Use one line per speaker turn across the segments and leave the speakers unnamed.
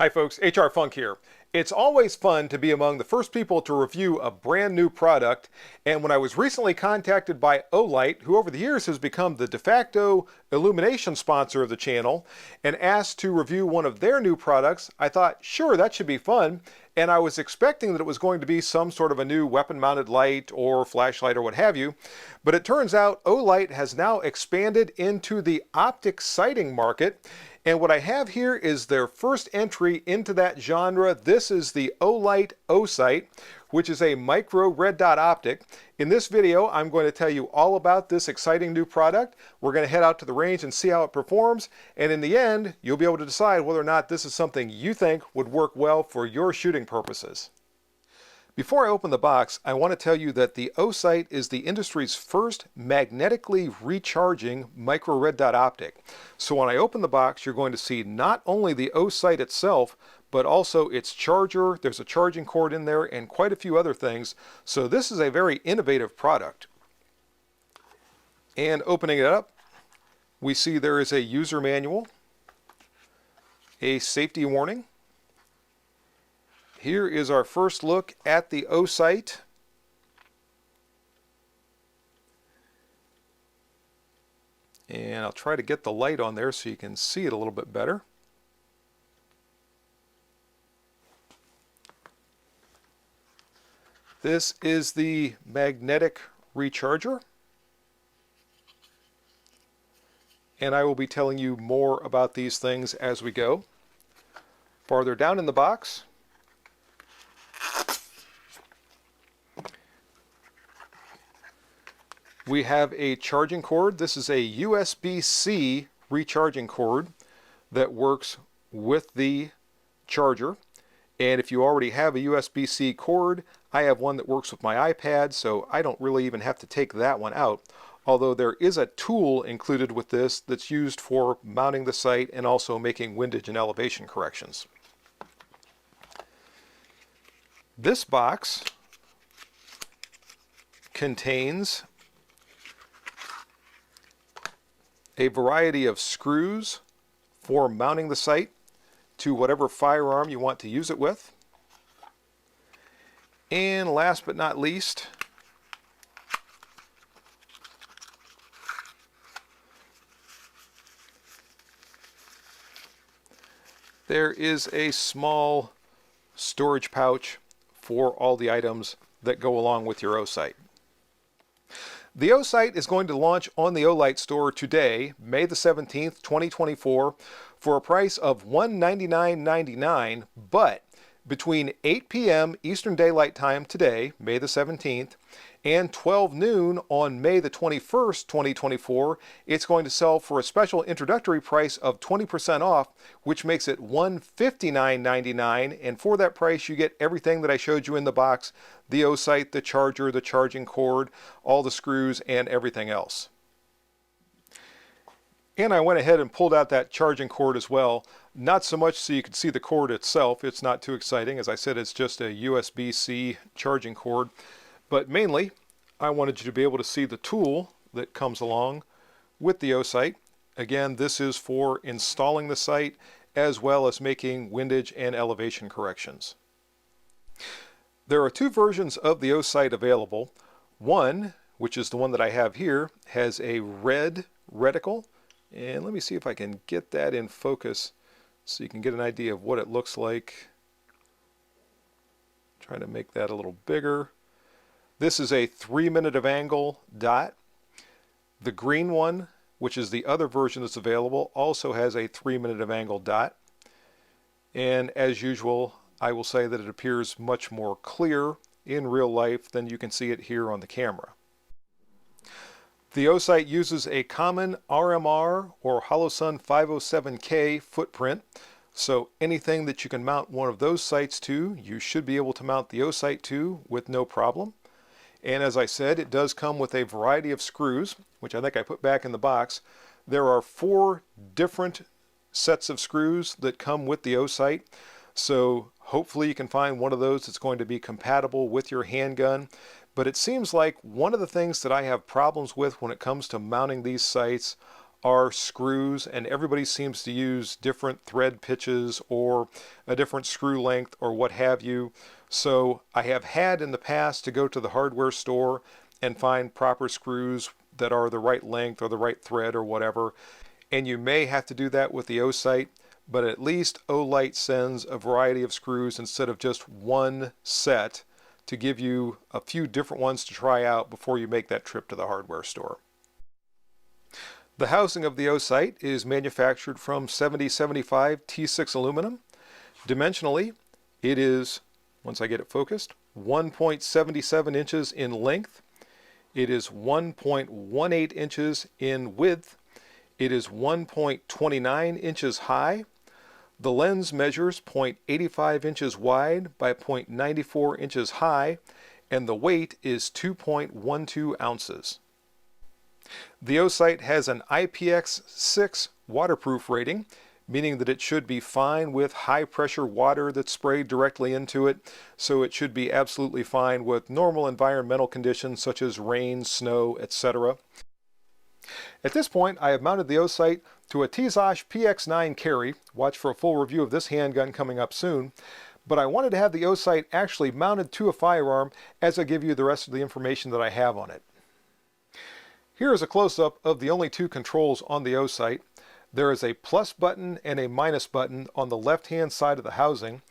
Hi folks, HR Funk here. It's always fun to be among the first people to review a brand new product, and when I was recently contacted by Olight, who over the years has become the de facto illumination sponsor of the channel, and asked to review one of their new products, I thought, sure, that should be fun, and I was expecting that it was going to be some sort of a new weapon-mounted light or flashlight or what have you, but it turns out Olight has now expanded into the optic sighting market. And what I have here is their first entry into that genre. This is the Olight Osight, which is a micro red dot optic. In this video, I'm going to tell you all about this exciting new product. We're going to head out to the range and see how it performs. And in the end, you'll be able to decide whether or not this is something you think would work well for your shooting purposes. Before I open the box, I want to tell you that the Osight is the industry's first magnetically recharging micro red dot optic. So when I open the box, you're going to see not only the Osight itself, but also its charger. There's a charging cord in there and quite a few other things. So this is a very innovative product. And opening it up, we see there is a user manual, a safety warning. Here is our first look at the Osight. And I'll try to get the light on there so you can see it a little bit better. This is the magnetic recharger. And I will be telling you more about these things as we go. Farther down in the box, we have a charging cord. This is a USB-C recharging cord that works with the charger. And if you already have a USB-C cord, I have one that works with my iPad, so I don't really even have to take that one out. Although there is a tool included with this that's used for mounting the sight and also making windage and elevation corrections. This box contains a variety of screws for mounting the sight to whatever firearm you want to use it with. And last but not least, there is a small storage pouch for all the items that go along with your Osight. The Osight is going to launch on the Olight store today, May the 17th, 2024, for a price of $199.99, but between 8 p.m. Eastern Daylight Time today, May the 17th, and 12 noon on May the 21st, 2024, it's going to sell for a special introductory price of 20% off, which makes it $159.99, and for that price you get everything that I showed you in the box: the Osight, the charger, the charging cord, all the screws, and everything else. And I went ahead and pulled out that charging cord as well. Not so much so you can see the cord itself. It's not too exciting. As I said, it's just a USB-C charging cord. But mainly, I wanted you to be able to see the tool that comes along with the Osight. Again, this is for installing the sight as well as making windage and elevation corrections. There are two versions of the Osight available. One, which is the one that I have here, has a red reticle. And let me see if I can get that in focus so you can get an idea of what it looks like. Try to make that a little bigger. This is a 3-minute of angle dot. The green one, which is the other version that's available, also has a 3-minute of angle dot. And as usual, I will say that it appears much more clear in real life than you can see it here on the camera. The Osight uses a common RMR or Holosun 507K footprint, so anything that you can mount one of those sights to, you should be able to mount the Osight to with no problem. And as I said, it does come with a variety of screws, which I think I put back in the box. There are 4 different sets of screws that come with the Osight, so hopefully you can find one of those that's going to be compatible with your handgun. But it seems like one of the things that I have problems with when it comes to mounting these sights are screws, and everybody seems to use different thread pitches or a different screw length or what have you. So I have had in the past to go to the hardware store and find proper screws that are the right length or the right thread or whatever. And you may have to do that with the Osight, but at least Olight sends a variety of screws instead of just one set to give you a few different ones to try out before you make that trip to the hardware store. The housing of the Osight is manufactured from 7075 T6 aluminum. Dimensionally, it is, once I get it focused, 1.77 inches in length. It is 1.18 inches in width. It is 1.29 inches high. The lens measures 0.85 inches wide by 0.94 inches high, and the weight is 2.12 ounces. The Osight has an IPX6 waterproof rating, meaning that it should be fine with high pressure water that's sprayed directly into it, so it should be absolutely fine with normal environmental conditions such as rain, snow, etc. At this point, I have mounted the Osight to a Osight PX9 carry. Watch for a full review of this handgun coming up soon. But I wanted to have the Osight actually mounted to a firearm as I give you the rest of the information that I have on it. Here is a close-up of the only two controls on the Osight. There is a plus button and a minus button on the left-hand side of the housing.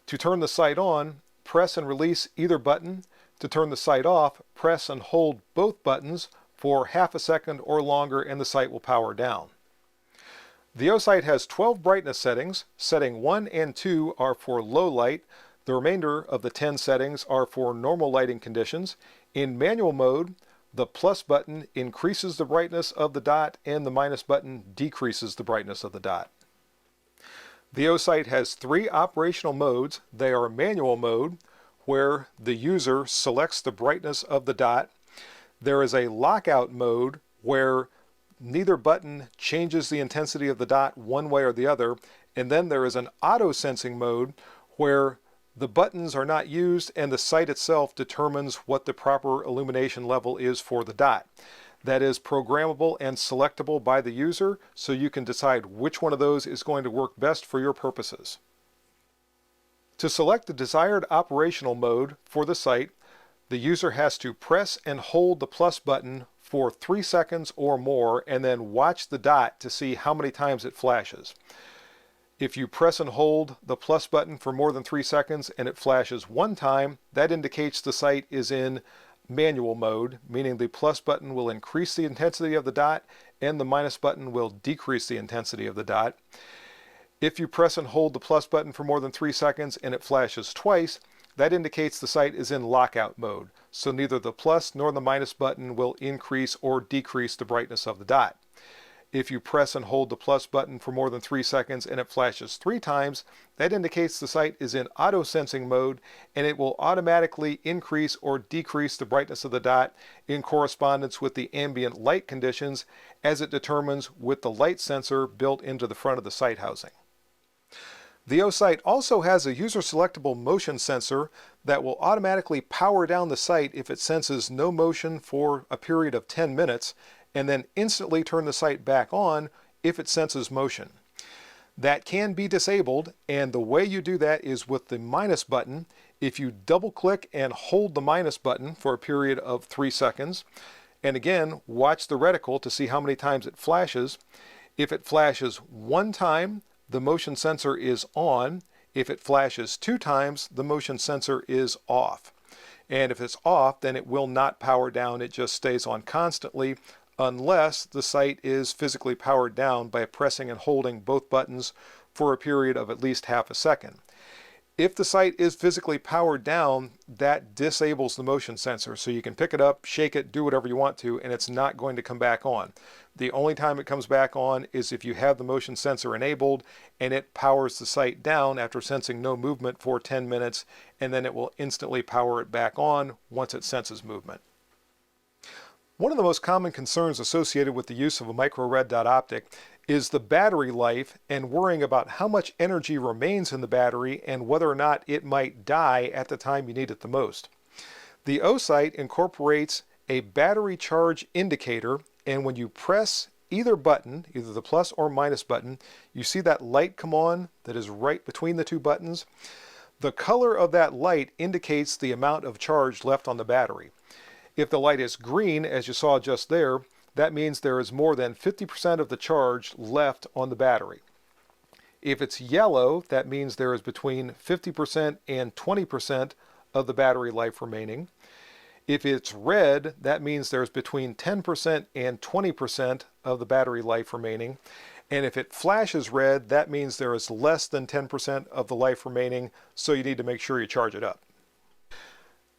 To turn the sight on, press and release either button. To turn the sight off, press and hold both buttons for half a second or longer and the sight will power down. The Osight has 12 brightness settings. Setting 1 and 2 are for low light. The remainder of the 10 settings are for normal lighting conditions. In manual mode, the plus button increases the brightness of the dot and the minus button decreases the brightness of the dot. The Osight has 3 operational modes. They are manual mode, where the user selects the brightness of the dot. There is a lockout mode, where neither button changes the intensity of the dot one way or the other. And then there is an auto sensing mode, where the buttons are not used and the sight itself determines what the proper illumination level is for the dot. That is programmable and selectable by the user, so you can decide which one of those is going to work best for your purposes. To select the desired operational mode for the sight, the user has to press and hold the plus button for 3 seconds or more and then watch the dot to see how many times it flashes. If you press and hold the plus button for more than 3 seconds and it flashes one time, that indicates the sight is in manual mode, meaning the plus button will increase the intensity of the dot and the minus button will decrease the intensity of the dot. If you press and hold the plus button for more than 3 seconds and it flashes twice, that indicates the sight is in lockout mode, so neither the plus nor the minus button will increase or decrease the brightness of the dot. If you press and hold the plus button for more than 3 seconds and it flashes 3 times, that indicates the sight is in auto sensing mode and it will automatically increase or decrease the brightness of the dot in correspondence with the ambient light conditions as it determines with the light sensor built into the front of the sight housing. The Osight also has a user-selectable motion sensor that will automatically power down the sight if it senses no motion for a period of 10 minutes, and then instantly turn the sight back on if it senses motion. That can be disabled, and the way you do that is with the minus button. If you double-click and hold the minus button for a period of 3 seconds, and again, watch the reticle to see how many times it flashes. If it flashes 1 time, the motion sensor is on. If it flashes 2 times, the motion sensor is off. And if it's off, then it will not power down. It just stays on constantly unless the sight is physically powered down by pressing and holding both buttons for a period of at least half a second. If the sight is physically powered down, that disables the motion sensor. So you can pick it up, shake it, do whatever you want to, and it's not going to come back on. The only time it comes back on is if you have the motion sensor enabled and it powers the sight down after sensing no movement for 10 minutes, and then it will instantly power it back on once it senses movement. One of the most common concerns associated with the use of a micro red dot optic is the battery life and worrying about how much energy remains in the battery and whether or not it might die at the time you need it the most. The Osight incorporates a battery charge indicator, and when you press either button, either the plus or minus button, you see that light come on that is right between the two buttons? The color of that light indicates the amount of charge left on the battery. If the light is green, as you saw just there, that means there is more than 50% of the charge left on the battery. If it's yellow, that means there is between 50% and 20% of the battery life remaining. If it's red, that means there's between 10% and 20% of the battery life remaining. And if it flashes red, that means there is less than 10% of the life remaining, so you need to make sure you charge it up.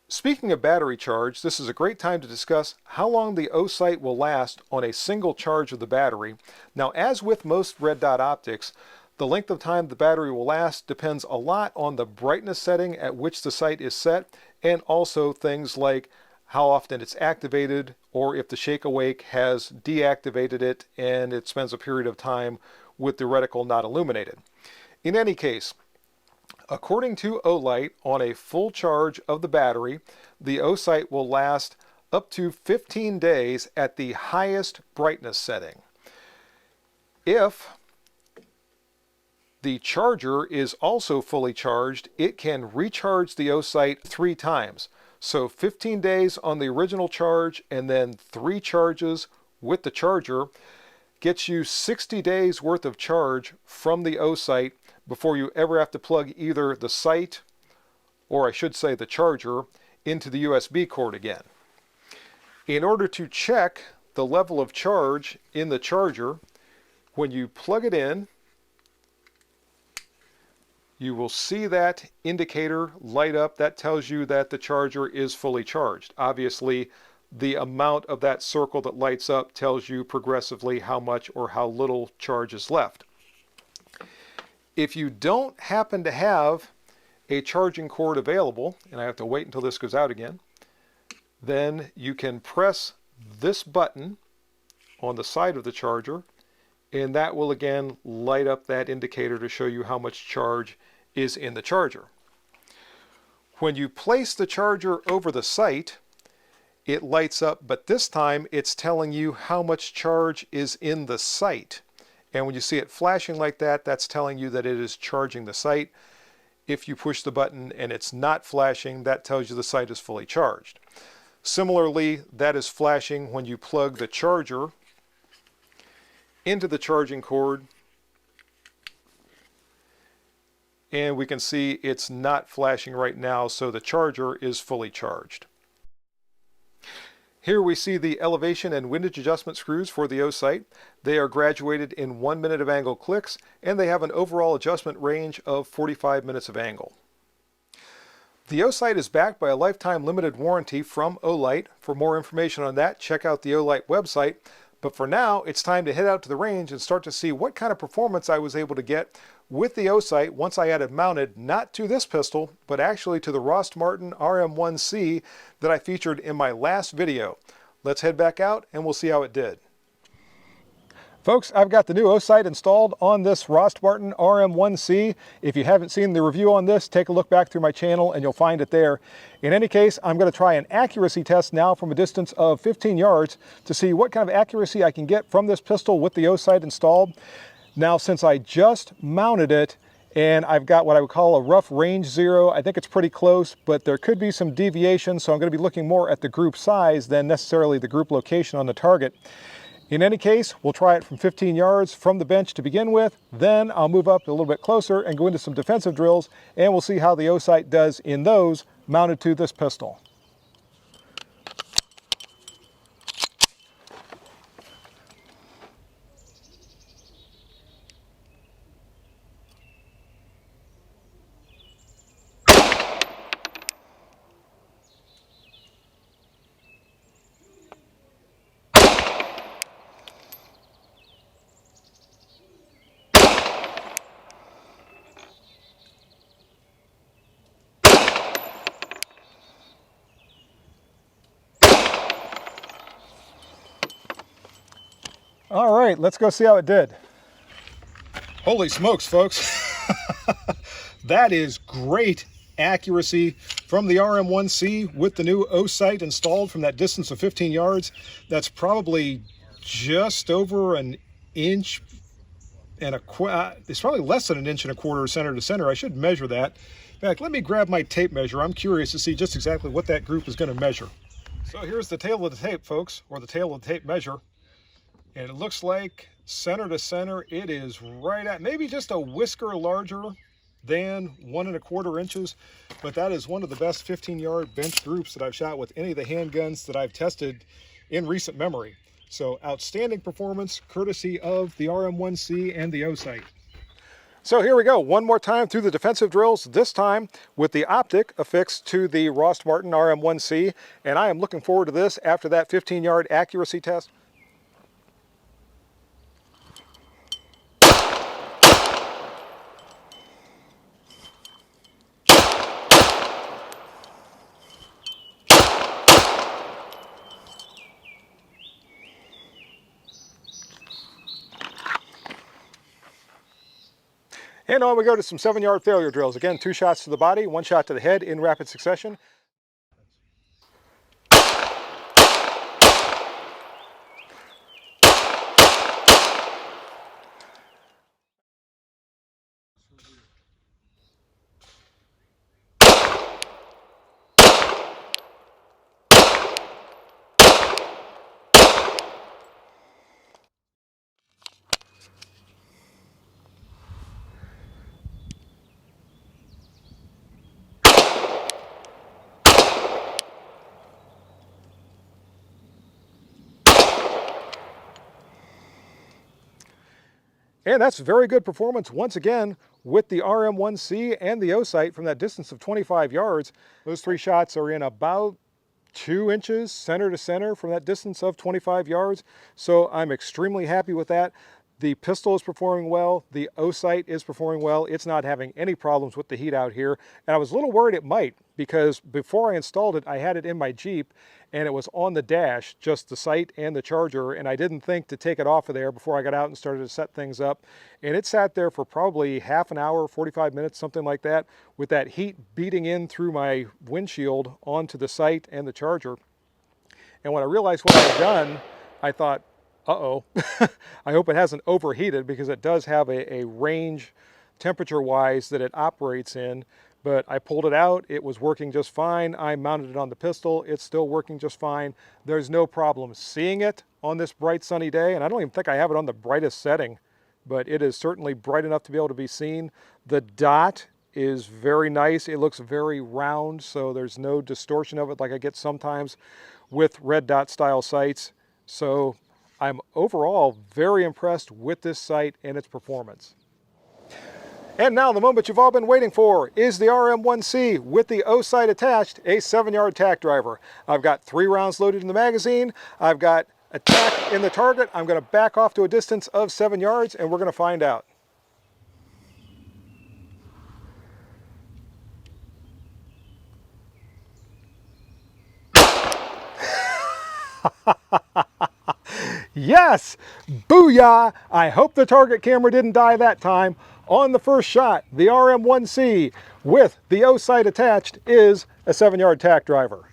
Speaking of battery charge, this is a great time to discuss how long the Osight will last on a single charge of the battery. Now, as with most red dot optics, the length of time the battery will last depends a lot on the brightness setting at which the sight is set, and also things like how often it's activated, or if the shake awake has deactivated it and it spends a period of time with the reticle not illuminated. In any case, according to Olight, on a full charge of the battery, the Osight will last up to 15 days at the highest brightness setting. If the charger is also fully charged, it can recharge the Osight 3 times. So 15 days on the original charge and then 3 charges with the charger gets you 60 days worth of charge from the Osight before you ever have to plug either the sight, or I should say the charger, into the USB cord again. In order to check the level of charge in the charger, when you plug it in, you will see that indicator light up. That tells you that the charger is fully charged. Obviously, the amount of that circle that lights up tells you progressively how much or how little charge is left. If you don't happen to have a charging cord available, and I have to wait until this goes out again, then you can press this button on the side of the charger, and that will again light up that indicator to show you how much charge is in the charger. When you place the charger over the sight, it lights up, but this time it's telling you how much charge is in the sight. And when you see it flashing like that, that's telling you that it is charging the sight. If you push the button and it's not flashing, that tells you the sight is fully charged. Similarly, that is flashing when you plug the charger into the charging cord, and we can see it's not flashing right now, so the charger is fully charged. Here we see the elevation and windage adjustment screws for the Osight. They are graduated in 1 minute of angle clicks, and they have an overall adjustment range of 45 minutes of angle. The Osight is backed by a lifetime limited warranty from Olight. For more information on that, check out the Olight website. But for now, it's time to head out to the range and start to see what kind of performance I was able to get with the Osight once I had it mounted not to this pistol, but actually to the Ross Martin RM1C that I featured in my last video. Let's head back out and we'll see how it did. Folks, I've got the new Osight installed on this Ross Martin RM1C. If you haven't seen the review on this, take a look back through my channel and you'll find it there. In any case, I'm going to try an accuracy test now from a distance of 15 yards to see what kind of accuracy I can get from this pistol with the Osight installed. Now, since I just mounted it and I've got what I would call a rough range zero, I think it's pretty close, but there could be some deviation, so I'm going to be looking more at the group size than necessarily the group location on the target. In any case, we'll try it from 15 yards from the bench to begin with. Then I'll move up a little bit closer and go into some defensive drills, and we'll see how the Osight does in those mounted to this pistol. All right, let's go see how it did. Holy smokes, folks. That is great accuracy from the RM1C with the new Osight installed from that distance of 15 yards. That's probably just over an inch and it's probably less than an inch and a quarter center to center. I should measure that. In fact, let me grab my tape measure. I'm curious to see just exactly what that group is going to measure. So here's the tail of the tape, folks, or the tail of the tape measure. And it looks like center to center, it is right at maybe just a whisker larger than 1 1/4 inches, but that is one of the best 15-yard bench groups that I've shot with any of the handguns that I've tested in recent memory. So outstanding performance courtesy of the RM1C and the Osight. So here we go, one more time through the defensive drills, this time with the optic affixed to the Ross Martin RM1C, and I am looking forward to this after that 15-yard accuracy test. And on we go to some 7-yard failure drills. Again, 2 shots to the body, 1 shot to the head in rapid succession. And that's very good performance once again with the RM1C and the Osight from that distance of 25 yards. Those 3 shots are in about 2 inches center to center from that distance of 25 yards. So I'm extremely happy with that. The pistol is performing well. The Osight is performing well. It's not having any problems with the heat out here. And I was a little worried it might, because before I installed it, I had it in my Jeep and it was on the dash, just the sight and the charger, and I didn't think to take it off of there before I got out and started to set things up. And it sat there for probably half an hour, 45 minutes, something like that, with that heat beating in through my windshield onto the sight and the charger. And when I realized what I had done, I thought, uh-oh, I hope it hasn't overheated, because it does have a range temperature-wise that it operates in. But I pulled it out, it was working just fine. I mounted it on the pistol, it's still working just fine. There's no problem seeing it on this bright sunny day, and I don't even think I have it on the brightest setting, but it is certainly bright enough to be able to be seen. The dot is very nice, it looks very round, so there's no distortion of it like I get sometimes with red dot style sights. So I'm overall very impressed with this sight and its performance. And now the moment you've all been waiting for is the RM1C with the Osight attached, a 7-yard tack driver. I've got 3 rounds loaded in the magazine. I've got a tack in the target. I'm going to back off to a distance of 7 yards and we're going to find out. Yes! Booyah! I hope the target camera didn't die that time. On the first shot, the RM1C with the Osight attached is a 7-yard tack driver.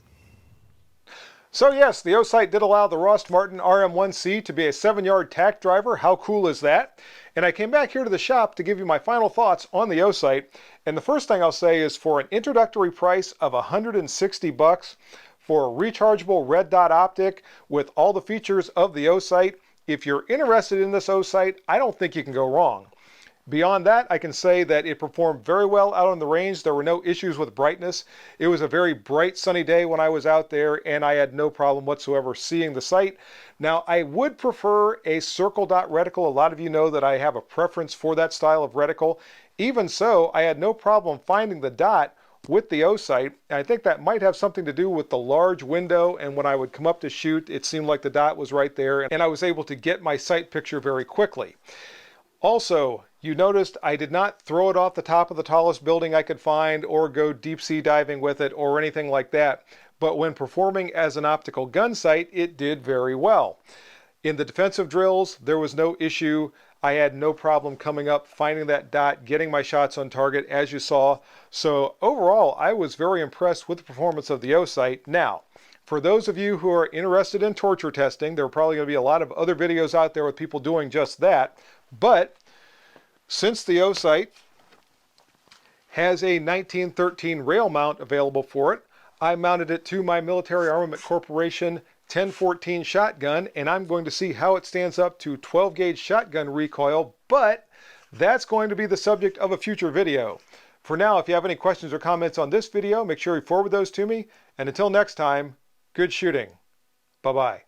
So yes, the Osight did allow the Ross Martin RM1C to be a 7-yard tack driver. How cool is that? And I came back here to the shop to give you my final thoughts on the Osight. And the first thing I'll say is, for an introductory price of $160 for a rechargeable red dot optic with all the features of the Osight, if you're interested in this Osight, I don't think you can go wrong. Beyond that, I can say that it performed very well out on the range. There were no issues with brightness. It was a very bright sunny day when I was out there, and I had no problem whatsoever seeing the sight. Now, I would prefer a circle dot reticle. A lot of you know that I have a preference for that style of reticle. Even so, I had no problem finding the dot with the Osight. I think that might have something to do with the large window, and when I would come up to shoot, it seemed like the dot was right there, and I was able to get my sight picture very quickly. Also, you noticed I did not throw it off the top of the tallest building I could find or go deep sea diving with it or anything like that. But when performing as an optical gun sight, it did very well. In the defensive drills, there was no issue. I had no problem coming up, finding that dot, getting my shots on target, as you saw. So overall, I was very impressed with the performance of the Osight. Now, For those of you who are interested in torture testing, there are probably going to be a lot of other videos out there with people doing just that. But since the Osight has a 1913 rail mount available for it, I mounted it to my Military Armament Corporation 1014 shotgun, and I'm going to see how it stands up to 12 gauge shotgun recoil, but that's going to be the subject of a future video. For now, if you have any questions or comments on this video, make sure you forward those to me, and until next time, good shooting. Bye-bye.